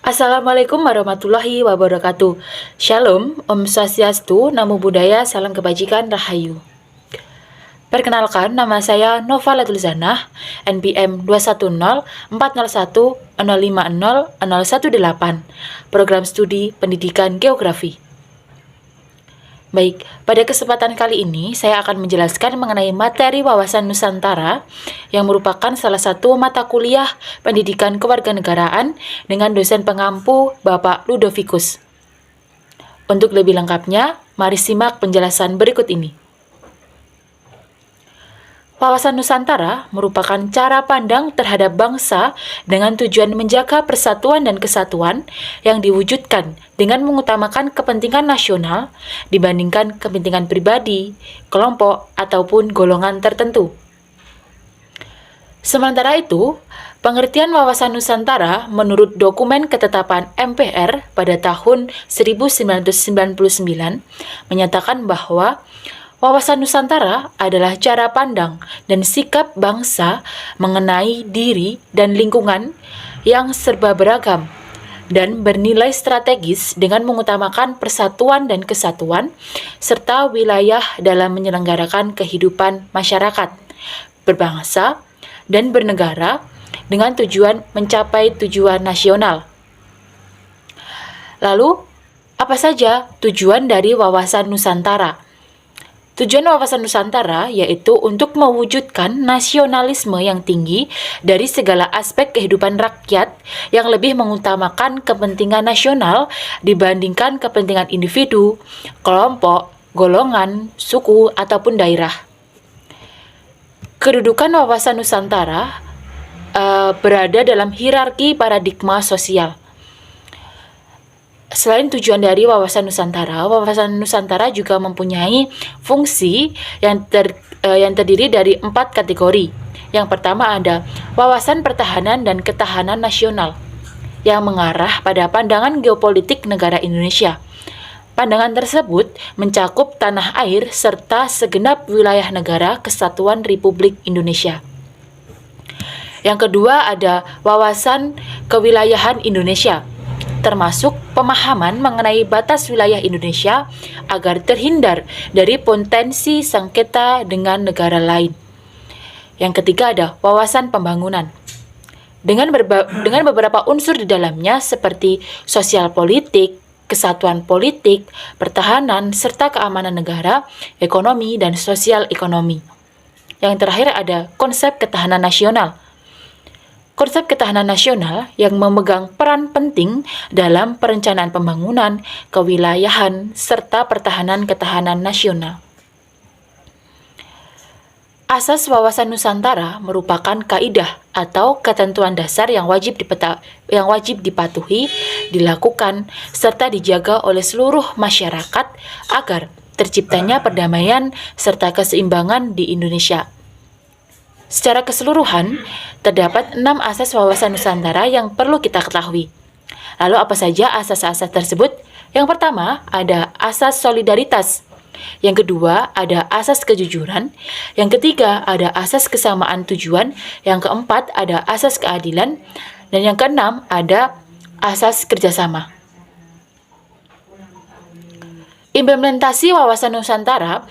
Assalamualaikum warahmatullahi wabarakatuh. Shalom, Om Swastiastu, Namo Buddhaya, Salam Kebajikan, Rahayu. Perkenalkan, nama saya Nova Latulzanah, NPM 2104010500118, Program Studi Pendidikan Geografi. Baik, pada kesempatan kali ini saya akan menjelaskan mengenai materi wawasan Nusantara yang merupakan salah satu mata kuliah pendidikan kewarganegaraan dengan dosen pengampu Bapak Ludovicus. Untuk lebih lengkapnya, mari simak penjelasan berikut ini. Wawasan Nusantara merupakan cara pandang terhadap bangsa dengan tujuan menjaga persatuan dan kesatuan yang diwujudkan dengan mengutamakan kepentingan nasional dibandingkan kepentingan pribadi, kelompok, ataupun golongan tertentu. Sementara itu, pengertian wawasan Nusantara menurut dokumen ketetapan MPR pada tahun 1999 menyatakan bahwa wawasan Nusantara adalah cara pandang dan sikap bangsa mengenai diri dan lingkungan yang serba beragam dan bernilai strategis dengan mengutamakan persatuan dan kesatuan serta wilayah dalam menyelenggarakan kehidupan masyarakat, berbangsa, dan bernegara dengan tujuan mencapai tujuan nasional. Lalu, apa saja tujuan dari wawasan Nusantara? Tujuan wawasan Nusantara yaitu untuk mewujudkan nasionalisme yang tinggi dari segala aspek kehidupan rakyat yang lebih mengutamakan kepentingan nasional dibandingkan kepentingan individu, kelompok, golongan, suku, ataupun daerah. Kedudukan wawasan Nusantara berada dalam hierarki paradigma sosial. Selain tujuan dari wawasan Nusantara juga mempunyai fungsi yang terdiri dari 4 kategori. Yang pertama ada wawasan pertahanan dan ketahanan nasional yang mengarah pada pandangan geopolitik negara Indonesia. Pandangan tersebut mencakup tanah air serta segenap wilayah negara Kesatuan Republik Indonesia. Yang kedua ada wawasan kewilayahan Indonesia, termasuk pemahaman mengenai batas wilayah Indonesia agar terhindar dari potensi sengketa dengan negara lain. Yang ketiga ada wawasan pembangunan, dengan beberapa unsur di dalamnya seperti sosial politik, kesatuan politik, pertahanan, serta keamanan negara, ekonomi, dan sosial ekonomi. Yang terakhir ada konsep ketahanan nasional. Konsep ketahanan nasional yang memegang peran penting dalam perencanaan pembangunan, kewilayahan, serta pertahanan ketahanan nasional. Asas wawasan Nusantara merupakan kaidah atau ketentuan dasar yang wajib dipatuhi, dilakukan, serta dijaga oleh seluruh masyarakat agar terciptanya perdamaian serta keseimbangan di Indonesia. Secara keseluruhan, terdapat 6 asas wawasan Nusantara yang perlu kita ketahui. Lalu apa saja asas-asas tersebut? Yang pertama, ada asas solidaritas. Yang kedua, ada asas kejujuran. Yang ketiga, ada asas kesamaan tujuan. Yang keempat, ada asas keadilan. Dan yang keenam, ada asas kerjasama. Implementasi wawasan Nusantara.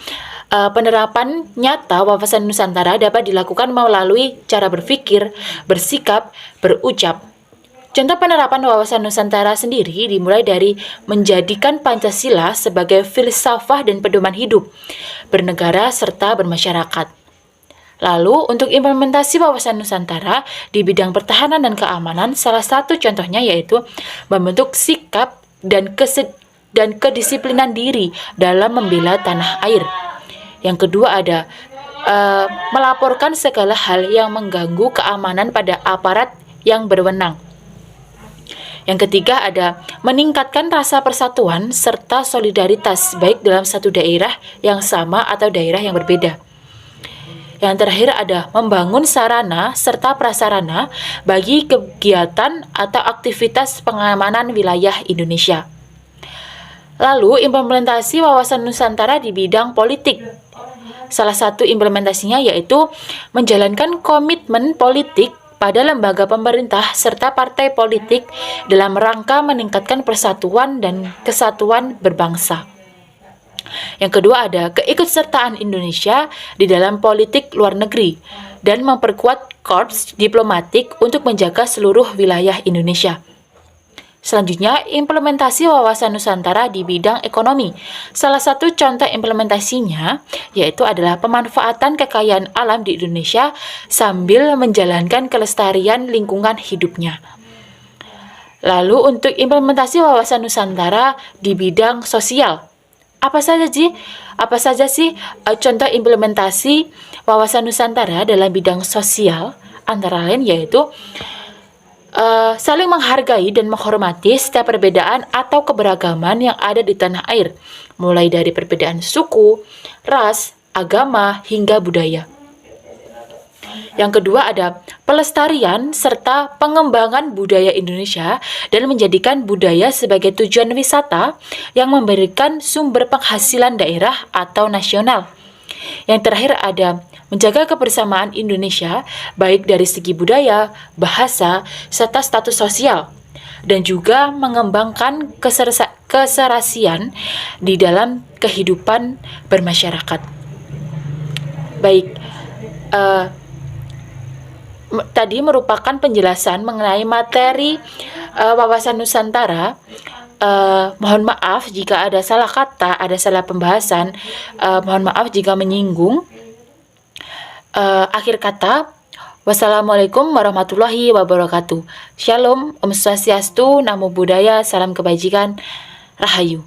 Penerapan nyata wawasan Nusantara dapat dilakukan melalui cara berpikir, bersikap, berucap. Contoh penerapan wawasan Nusantara sendiri dimulai dari menjadikan Pancasila sebagai filsafah dan pedoman hidup, bernegara serta bermasyarakat. Lalu, untuk implementasi wawasan Nusantara di bidang pertahanan dan keamanan, salah satu contohnya yaitu membentuk sikap dan kedisiplinan diri dalam membela tanah air. Yang kedua ada melaporkan segala hal yang mengganggu keamanan pada aparat yang berwenang. Yang ketiga ada meningkatkan rasa persatuan serta solidaritas baik dalam satu daerah yang sama atau daerah yang berbeda. Yang terakhir ada membangun sarana serta prasarana bagi kegiatan atau aktivitas pengamanan wilayah Indonesia. Lalu implementasi wawasan Nusantara di bidang politik. Salah satu implementasinya yaitu menjalankan komitmen politik pada lembaga pemerintah serta partai politik dalam rangka meningkatkan persatuan dan kesatuan berbangsa. Yang kedua ada keikutsertaan Indonesia di dalam politik luar negeri dan memperkuat korps diplomatik untuk menjaga seluruh wilayah Indonesia. Selanjutnya, implementasi wawasan Nusantara di bidang ekonomi. Salah satu contoh implementasinya yaitu adalah pemanfaatan kekayaan alam di Indonesia sambil menjalankan kelestarian lingkungan hidupnya. Lalu untuk implementasi wawasan Nusantara di bidang sosial. Apa saja sih contoh implementasi wawasan Nusantara dalam bidang sosial? Antara lain yaitu saling menghargai dan menghormati setiap perbedaan atau keberagaman yang ada di tanah air, mulai dari perbedaan suku, ras, agama, hingga budaya. Yang kedua ada pelestarian serta pengembangan budaya Indonesia dan menjadikan budaya sebagai tujuan wisata yang memberikan sumber penghasilan daerah atau nasional. Yang terakhir ada menjaga kebersamaan Indonesia baik dari segi budaya, bahasa, serta status sosial, dan juga mengembangkan keserasian di dalam kehidupan bermasyarakat. Baik, tadi merupakan penjelasan mengenai materi wawasan Nusantara. Mohon maaf jika ada salah kata, ada salah pembahasan. Mohon maaf jika menyinggung. Akhir kata, wassalamualaikum warahmatullahi wabarakatuh. Shalom, Om Swastiastu, Namo Buddhaya, salam kebajikan, Rahayu.